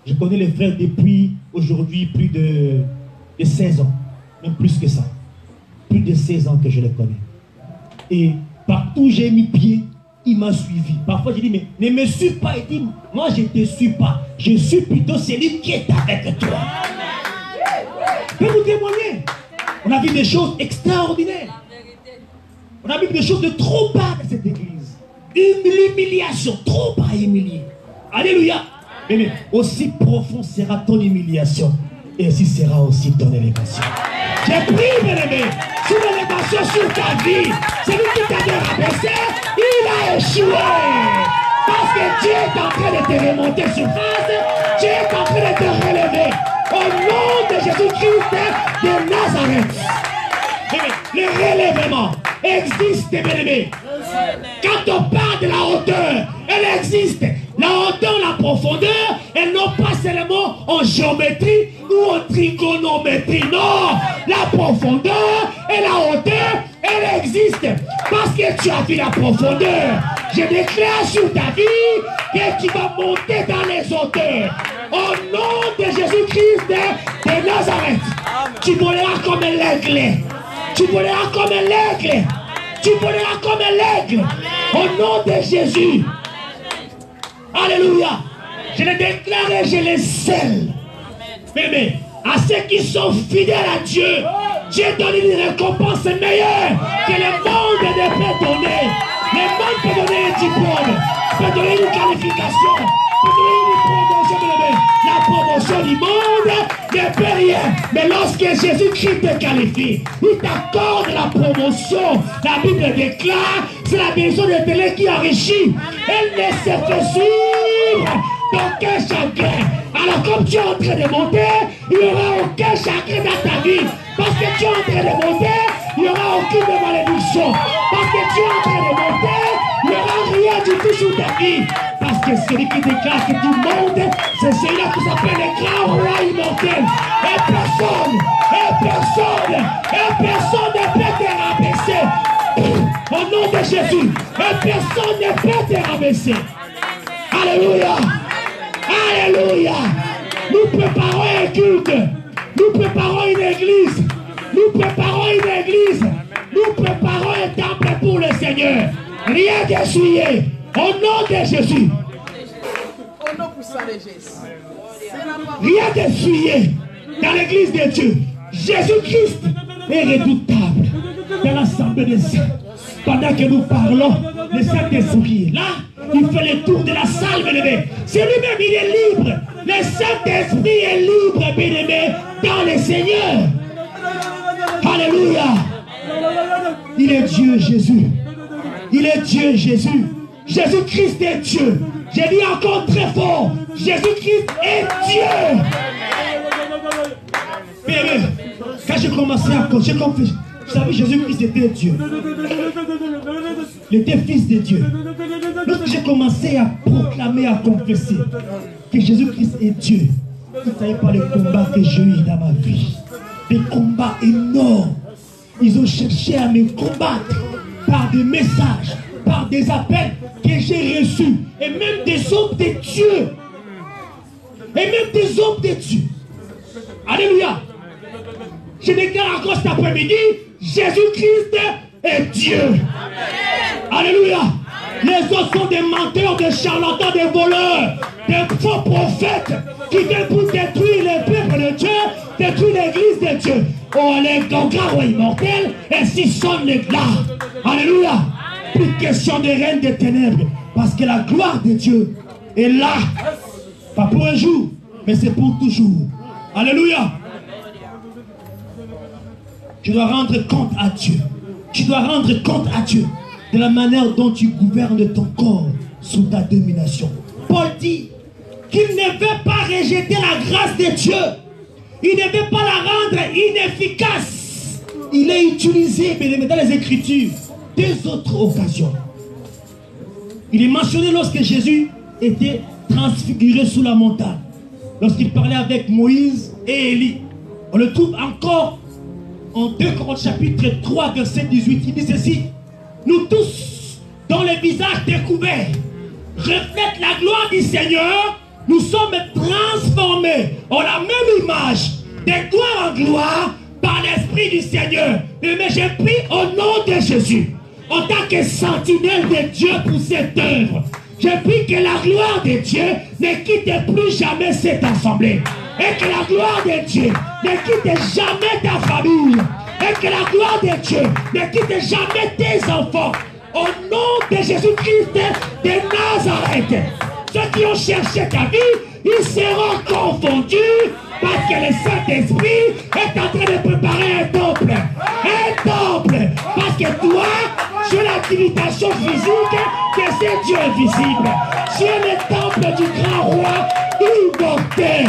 Je connais les frères depuis aujourd'hui plus de 16 ans. Même plus que ça. Plus de 16 ans que je les connais. Et partout où j'ai mis pied, il m'a suivi. Parfois je dis, mais ne me suis pas. Il dit, moi je ne te suis pas. Je suis plutôt celui qui est avec toi. Je peux vous témoigner. On a vu des choses extraordinaires. On a vu des choses de trop bas dans cette église. L'humiliation, trop bas humilié. Alléluia. Mais aussi profond sera ton humiliation. Et ainsi sera aussi ton élévation. J'ai pris, bien-aimé, sur l'élévation sur ta vie. Celui qui t'avait rabaissé, il a échoué. Parce que Dieu est en train de te remonter sur face. Dieu est en train de te relever. Au nom de Jésus-Christ de Nazareth. Le relèvement existe, bien-aimé. Quand on parle de la hauteur, elle existe. La hauteur, la profondeur, elles n'ont pas seulement en géométrie ou en trigonométrie. Non, la profondeur et la hauteur, elle existe. Parce que tu as vu la profondeur. Je déclare sur ta vie que tu vas monter dans les hauteurs. Au nom de Jésus-Christ de Nazareth, tu voleras comme l'aigle. Tu voleras comme l'aigle. Tu voleras comme l'aigle. Au nom de Jésus. Alléluia. Je le déclare et je le scelle. Mais à ceux qui sont fidèles à Dieu, Dieu donne une récompense meilleure que le monde ne peut donner. Le monde peut donner un diplôme, peut donner une qualification, peut donner une promotion. La promotion du monde ne peut rien. Mais lorsque Jésus-Christ te qualifie, il t'accorde la promotion. La Bible déclare, c'est la bénédiction de Dieu qui enrichit. Elle ne se fait suivre d'aucun chagrin. Alors comme tu es en train de monter, il n'y aura aucun chagrin dans ta vie. Parce que tu es en train de monter, il n'y aura aucune malédiction. Parce que tu es en train de monter, il n'y aura rien du tout sur ta vie. Parce que celui qui déclare que tout le monde, c'est celui-là qui s'appelle le grand roi immortel. Et personne ne peut te rabaisser. Au nom de Jésus, et personne ne peut te rabaisser. Alléluia. Alléluia. Nous préparons un culte. Nous préparons une église. Nous préparons une église. Nous préparons un temple pour le Seigneur. Rien d'essuyé. Au nom de Jésus. Rien d'essuyé dans l'église de Dieu. Jésus-Christ est redoutable dans l'assemblée des saints. Pendant que nous parlons, le Saint-Esprit est là. Il fait le tour de la salle, bien-aimé. C'est lui-même, il est libre. Le Saint-Esprit est libre, bien-aimé, dans le Seigneur. Alléluia. Il est Dieu, Jésus. Il est Dieu, Jésus. Jésus-Christ est Dieu. J'ai dit encore très fort, Jésus-Christ est Dieu. Bébé, quand j'ai commencé à j'ai compris, je savais que Jésus-Christ était Dieu. Il était fils de Dieu. Lorsque j'ai commencé à proclamer, à confesser que Jésus-Christ est Dieu, vous ne savez pas les combats que j'ai eu dans ma vie. Des combats énormes. Ils ont cherché à me combattre par des messages, par des appels que j'ai reçus. Et même des hommes de Dieu. Et même des hommes de Dieu. Alléluia. Je déclare encore cet après-midi, Jésus-Christ est Dieu. Alléluia. Les autres sont des menteurs, des charlatans, des voleurs, des faux prophètes qui viennent pour détruire les peuples de Dieu, détruire l'église de Dieu. Oh, les grands immortels, ainsi sonnent les glas. Alléluia. Plus question de règne des ténèbres, parce que la gloire de Dieu est là. Pas pour un jour, mais c'est pour toujours. Alléluia. Tu dois rendre compte à Dieu. Tu dois rendre compte à Dieu de la manière dont tu gouvernes ton corps sous ta domination. Paul dit qu'il ne veut pas rejeter la grâce de Dieu. Il ne veut pas la rendre inefficace. Il est utilisé dans les Écritures deux autres occasions. Il est mentionné lorsque Jésus était transfiguré sous la montagne. Lorsqu'il parlait avec Moïse et Élie. On le trouve encore en 2 Corinthiens chapitre 3 verset 18. Il dit ceci: nous tous, dont les visages découverts reflètent la gloire du Seigneur, nous sommes transformés en la même image, de gloire en gloire, par l'Esprit du Seigneur. Mais j'ai pris au nom de Jésus, en tant que sentinelle de Dieu pour cette œuvre, j'ai pris que la gloire de Dieu ne quitte plus jamais cette assemblée. Et que la gloire de Dieu ne quitte jamais ta famille. Et que la gloire de Dieu ne quitte jamais tes enfants. Au nom de Jésus-Christ de Nazareth. Ceux qui ont cherché ta vie, ils seront confondus parce que le Saint-Esprit est en train de préparer un temple. Un temple. Parce que toi, sur l'activation physique de ce Dieu invisible. Sur le temple du grand roi immortel.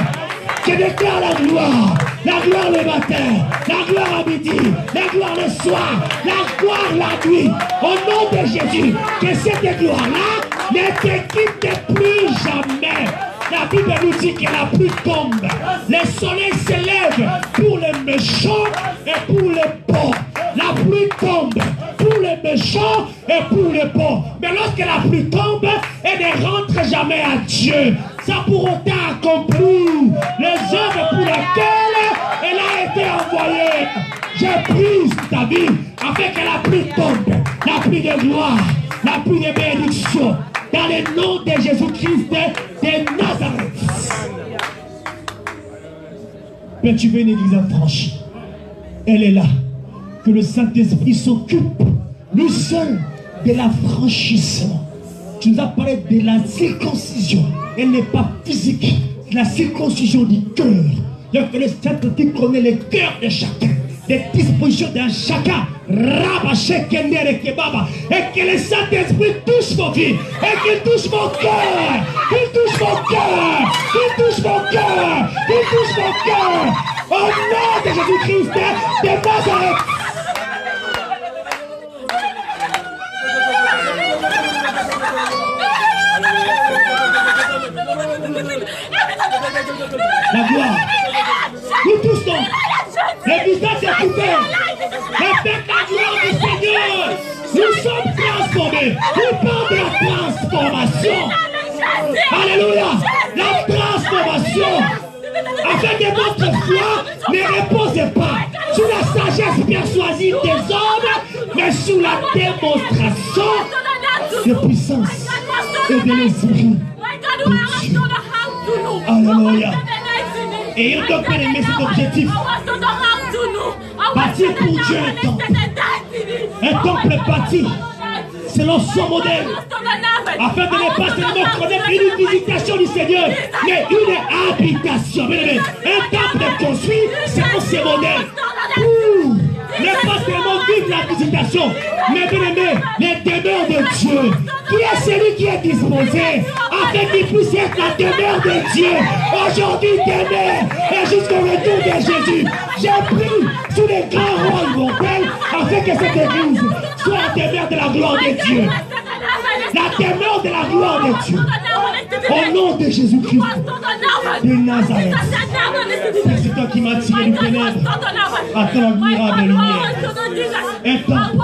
Je déclare la gloire le matin, la gloire à midi, la gloire le soir, la gloire la nuit. Au nom de Jésus, que cette gloire-là ne te quitte plus jamais. La Bible nous dit que la pluie tombe, le soleil s'élève pour les méchants et pour les bons. La pluie tombe pour les méchants et pour les bons. Mais lorsque la pluie tombe, elle ne rentre jamais à Dieu. Ça pour autant accompli les œuvres pour lesquelles elle a été envoyée. J'ai pris ta vie afin que la pluie tombe, la pluie de gloire, la pluie de bénédiction, dans le nom de Jésus-Christ de Nazareth. Mais tu veux une église affranchie. Elle est là. Que le Saint-Esprit s'occupe, lui seul, de l'affranchissement. Tu nous as parlé de la circoncision. Elle n'est pas physique. C'est la circoncision du cœur. Donc le Saint-Esprit connaît le cœur de chacun. Les dispositions d'un chacun. Et que le Saint-Esprit touche vos vies. Et qu'il touche mon cœur. Qu'il touche mon cœur. Qu'il touche mon cœur. Qu'il touche mon cœur. Au nom de Jésus-Christ de Nazareth. La gloire. Nous tous donc, les visages est couvert. Avec la gloire du Seigneur, nous sommes transformés. Nous parlons de la transformation. Alléluia. La transformation. Afin que votre foi ne repose pas sur la sagesse persuasive des hommes, mais sur la démonstration de puissance et de l'esprit de Dieu. Alléluia. Et il doit aimer cet objectif. Bâtir pour Dieu un temple bâti selon son modèle, afin de ne pas seulement connaître une visitation du Seigneur, mais une habitation. Un temple construit selon ses modèles. n'est pas seulement vivre la visitation, mais bien aimé, les demeures de Dieu. Qui est celui qui est disposé afin qu'il puisse être la demeure de Dieu aujourd'hui, demain et jusqu'au retour de Jésus? J'ai pris sous les grands rois immortels afin que cette église soit la demeure de la gloire de Dieu. La demeure de la gloire de Dieu. Au nom de Jésus-Christ de Nazareth. C'est toi qui m'as tiré du ténèbre à ton admirable lumière. Un temple,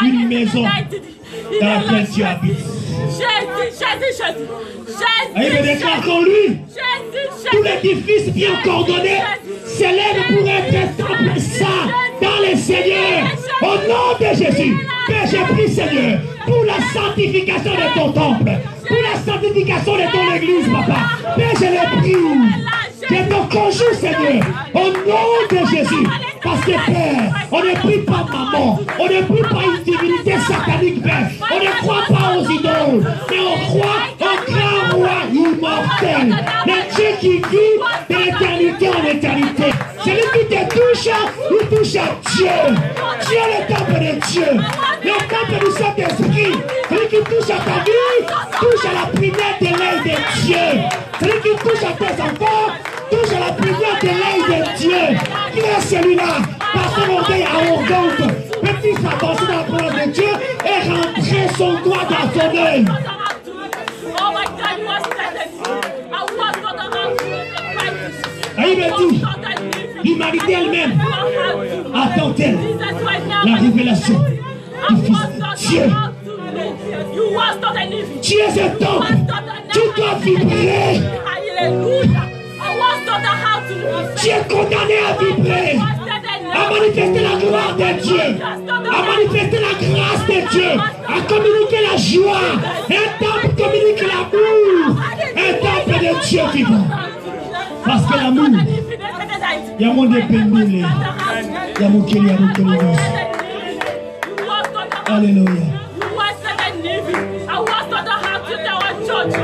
une maison dans laquelle tu habites. Et il me déclare qu'en lui, tout l'édifice bien coordonné s'élève pour être un temple saint dans le Seigneur. Au nom de Jésus, Père, j'ai pris, Seigneur, pour la sanctification de ton temple, pour la sanctification de ton église, papa. Père, je l'ai pris. Je te conjure, Seigneur, au nom de Jésus. Parce que, Père, on ne prie pas maman, on ne prie pas une divinité satanique, Père. On ne croit pas aux idoles, mais on croit au grand roi immortel, le Dieu qui vit de l'éternité en éternité. Celui qui te touche, il touche à Dieu. Dieu est le temple de Dieu, le temple du Saint-Esprit. Celui qui touche à ta vie, touche à la prière de l'œil de Dieu. Celui qui touche à tes enfants, touche à la prière de l'œil de Dieu. Qui est celui-là? Par son orgueil arrogant, peut-il s'avancer dans la parole de Dieu et rentrer son doigt dans son œil? Et il me dit, l'humanité elle-même attend-elle la révélation du Fils de Dieu? Tu es un temple, tu dois vibrer. Tu es condamné à vibrer, à manifester la gloire de Dieu, à manifester la grâce de Dieu, à communiquer la joie. Un temple communique l'amour, un temple de Dieu vivant. Parce que l'amour, il y a mon dépendé, il y a mon Kelly, Alléluia.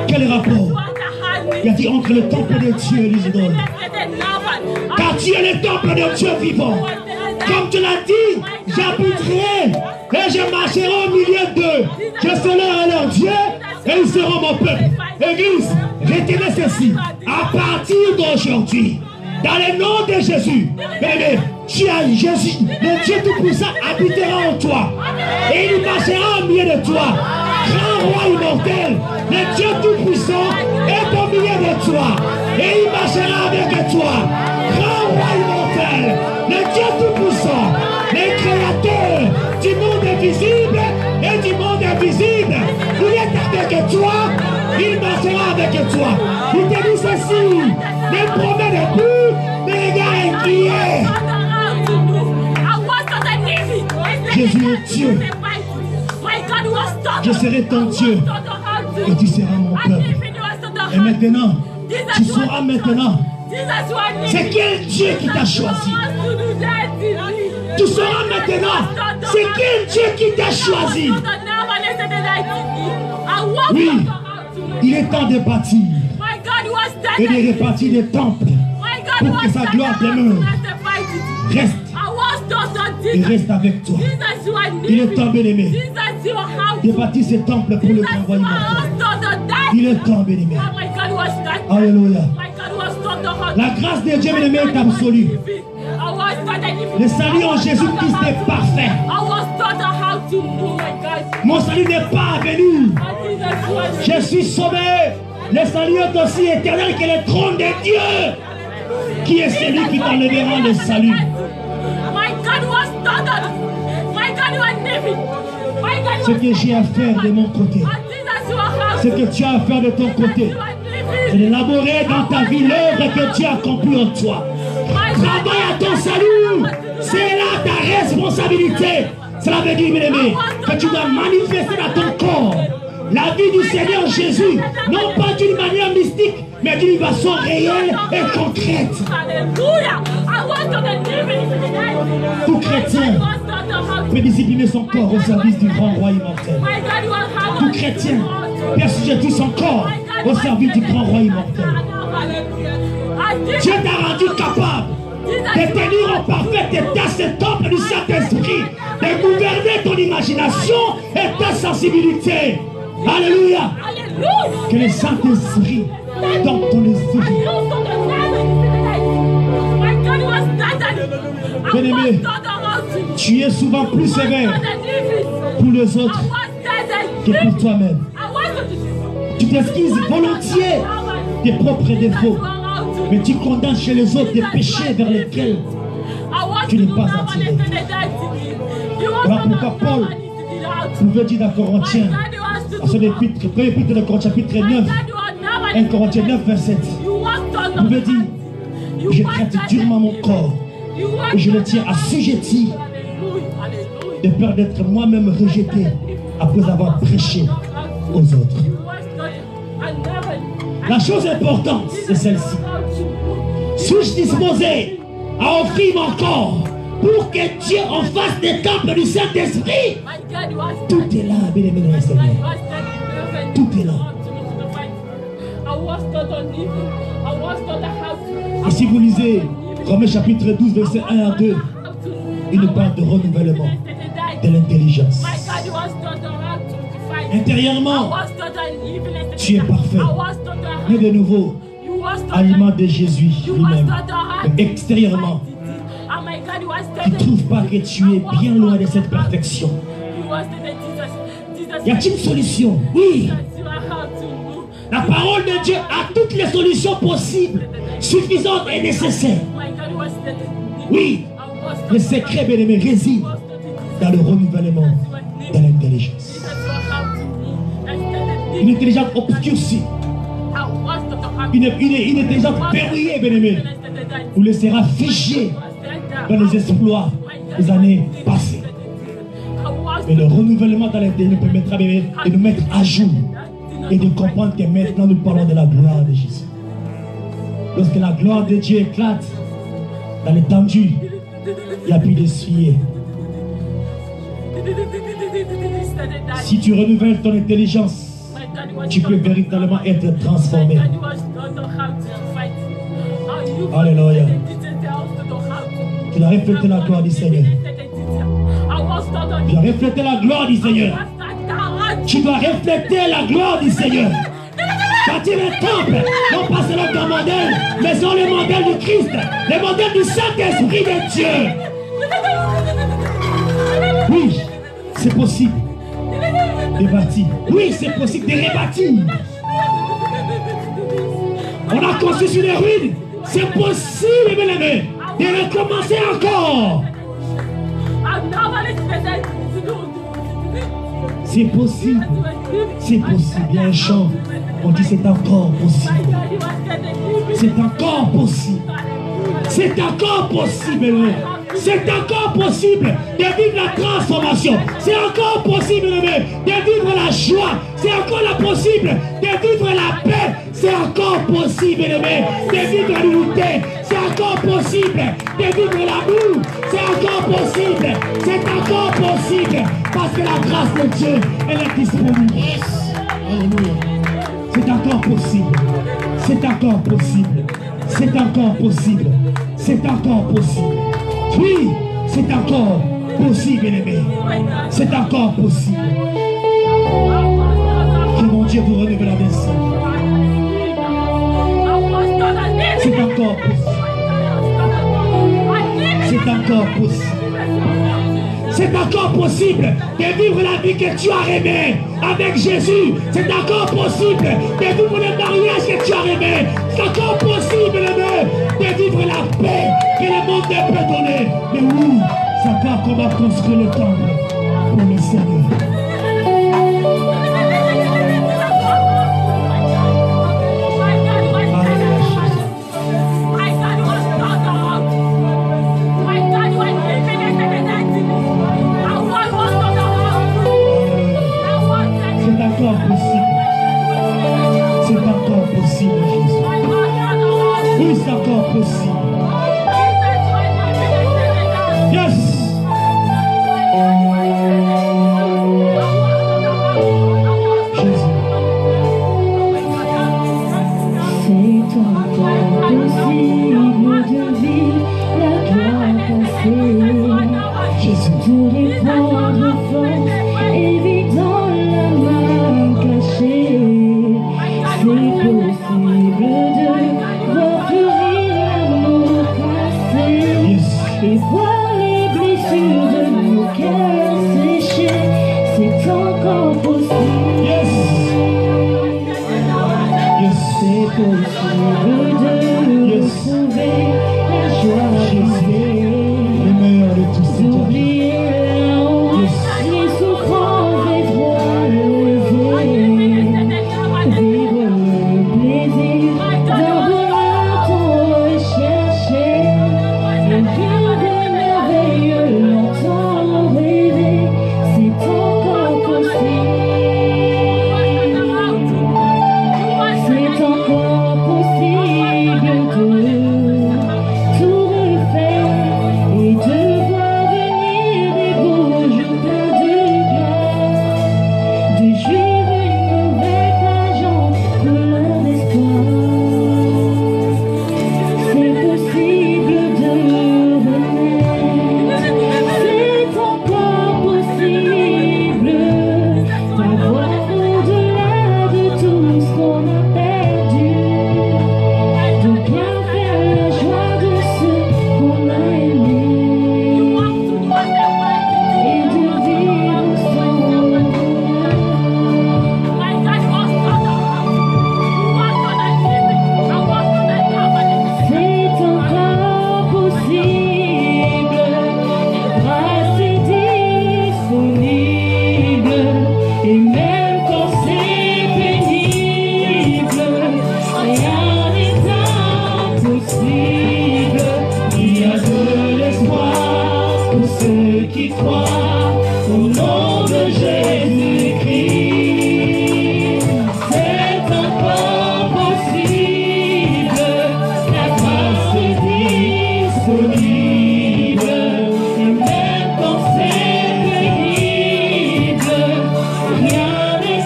Quel rapport y a-t-il entre le temple de Dieu et les idoles? Car tu es le temple de Dieu vivant. Comme tu l'as dit, j'habiterai et je marcherai au milieu d'eux. Je serai leur Dieu et ils seront mon peuple. Église, retenez ceci. À partir d'aujourd'hui, dans le nom de Jésus, tu as Jésus, le Dieu Tout-Puissant habitera en toi. Et il marchera au milieu de toi. Grand roi immortel, le Dieu Tout-Puissant est au milieu de toi. Et il marchera avec toi. Grand roi immortel, le Dieu Tout-Puissant, le Créateur du monde visible et du monde invisible. Il est avec toi, il marchera avec toi. Il te dit ceci, ne promets plus, mais regarde qui est. Jésus est Dieu. Je serai ton Dieu et tu seras mon peuple. Et maintenant, tu sauras maintenant c'est quel Dieu qui t'a choisi. Tu sauras maintenant c'est quel Dieu qui t'a choisi. Oui, il est temps de bâtir et de répartir des temples pour que sa gloire demeure. Reste et reste avec toi. Il est temps, bien-aimé, de bâtir ces temples pour le grand roi immortel. Il est temps, bien-aimé. Alléluia. La grâce de Dieu, bien-aimé, est absolue. Le salut en Jésus-Christ est parfait. Mon salut n'est pas venu. Je suis sauvé. Le salut est aussi éternel que le trône de Dieu. Qui est celui qui t'enlèvera le salut? Ce que j'ai à faire de mon côté, ce que tu as à faire de ton côté, c'est d'élaborer dans ta vie l'œuvre que Dieu a accomplie en toi. Travaille à ton salut. C'est là ta responsabilité. Cela veut dire, bien aimé, que tu dois manifester dans ton corps la vie du Seigneur Jésus, non pas d'une manière mystique, mais d'une façon réelle et concrète. Tout chrétien peut discipliner son corps au service du grand roi immortel. Tout chrétien peut assujettir son corps au service du grand roi immortel. Dieu t'a rendu capable de tenir en parfait état ce temple du Saint-Esprit, de gouverner ton imagination et ta sensibilité. Alléluia. Que le Saint-Esprit dans ton esprit. Bien-aimé, tu es souvent plus sévère pour les autres que pour toi-même. Tu t'excuses volontiers des propres défauts, mais tu condamnes chez les autres des péchés vers lesquels tu n'es pas attiré. Voilà pourquoi Paul pouvait dire dans Corinthiens, à son épître, premier épître de Corinthiens, chapitre 9, 1 Corinthiens 9, verset 7, il pouvait dire, je traite durement mon corps et je le tiens assujetti de peur d'être moi-même rejeté après avoir prêché aux autres. La chose importante, c'est celle-ci. Suis-je disposé à offrir mon corps pour que Dieu en fasse des temples du Saint-Esprit? Tout est là, bien-aimé dans le Seigneur. Tout est là. Et si vous lisez Romains chapitre 12, verset 1 à 2, il nous parle de renouvellement de l'intelligence. Intérieurement, tu es parfait. Mais de nouveau, aliment de Jésus lui-même. Extérieurement, tu ne trouves pas que tu es bien loin de cette perfection. Y a-t-il une solution? Oui. La parole de Dieu a toutes les solutions possibles, suffisantes et nécessaires. Oui. Le secret, bien-aimé, réside dans le renouvellement de l'intelligence. Une intelligence obscurcie, une intelligence verrouillée, bien-aimé, vous laissera figé dans les exploits des années passées. Mais le renouvellement dans l'intelligence nous permettra, bien-aimé, de nous mettre à jour et de comprendre que maintenant nous parlons de la gloire de Jésus. Lorsque la gloire de Dieu éclate dans l'étendue, il n'y a plus d'essuyer. Si tu renouvelles ton intelligence, tu peux véritablement être transformé. Alléluia. Tu dois refléter la gloire du Seigneur. Tu dois refléter la gloire du Seigneur. Tu dois refléter la gloire du Seigneur. Bâtir un temple, non pas selon ton modèle, mais selon le modèle du Christ, le modèle du Saint-Esprit de Dieu. Oui, c'est possible de bâtir. Oui, c'est possible de rebâtir. On a construit sur les ruines. C'est possible, bien aimé, de recommencer encore. C'est possible. C'est possible. Il y a un chant. On dit c'est encore possible. C'est encore possible. C'est encore possible. C'est encore possible de vivre la transformation. C'est encore possible de vivre la joie. C'est encore possible de vivre la paix. C'est encore possible de vivre l'unité. C'est encore possible de vivre l'amour. C'est encore possible. C'est encore possible. Parce que la grâce de Dieu, elle est disponible. Alléluia. C'est encore possible. C'est encore possible. C'est encore possible. C'est encore possible. Oui, c'est encore possible, aimé. C'est encore possible. Que mon Dieu vous renouvelle la descente. C'est encore possible. C'est encore possible. C'est encore possible de vivre la vie que tu as rêvé avec Jésus. C'est encore possible de vivre le mariage que tu as rêvé. C'est encore possible de vivre la paix que le monde ne peut donner. Mais oui, savoir comment construire le temple pour le Seigneur. C'est encore possible, Jésus. Oui, c'est encore possible. Yes. Jésus. C'est encore possible de vivre la c'est encore possible. Yes. Yes. C'est possible de retrouver la joie brisée. Le meilleur de tous, c'est toi. D'oublier la honte, les souffrances des droits levés. Vivre le plaisir d'un bonheur qu'on recherchait. Et rien de merveilleux longtemps rêvé. C'est encore possible. C'est encore possible de tout refaire et de voir venir des beaux jours pleins de gloire, de jour une nouvelle page en couleur d'espoir. C'est possible de renaître, c'est encore possible d'avoir au-delà de tout ce qu'on a perdu, de bien faire la joie de ceux qu'on a aimés et de vivre sans bonheur. C'est encore possible, la grâce est disponible, et même quand c'est pénible, rien n'est impossible. Il y a de l'espoir pour ceux qui croient au nom de Jésus-Christ. C'est encore possible, la grâce est disponible, et même quand c'est pénible, rien n'est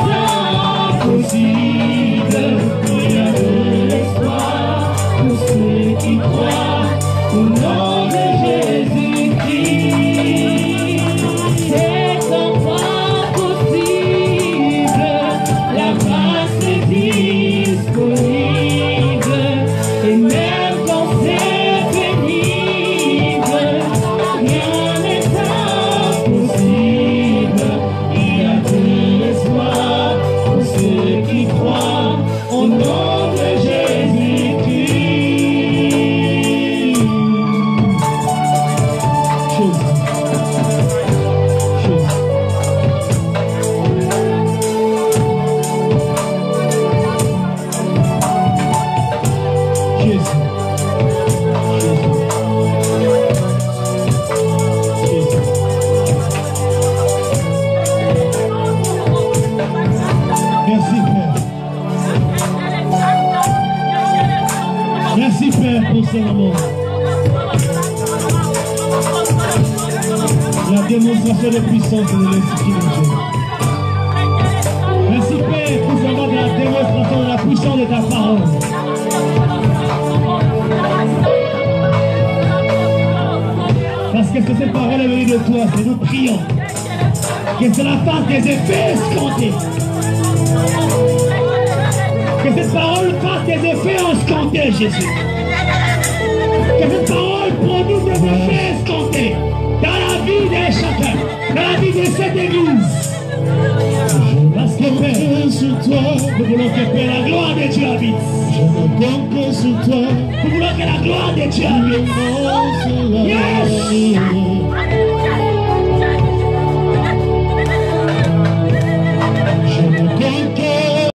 impossible. Il y a de l'espoir pour ceux qui croient au nom de Jésus-Christ. C'est encore possible, la grâce est disponible, et même quand c'est pénible, rien n'est impossible. Il y a de l'espoir pour ceux qui croient au nom de Jésus-Christ. Jésus. Merci Père. Merci Père pour ce moment. La démonstration de puissance de l'Esprit de Dieu. Merci Père pour ce moment de la démonstration de la puissance de ta parole. Parce que cette parole est venue de toi, c'est nous prions. Que cela fasse des effets escomptés. Que cette parole fasse des effets escomptés, Jésus. Que cette parole produise des effets escomptés dans la vie de chacun, dans la vie de cette église. Parce que Père, sur toi, nous voulons que Père, la gloire de Dieu habite. Je ne compte que sur toi. Nous voulons que la gloire de Dieu habite. Yes!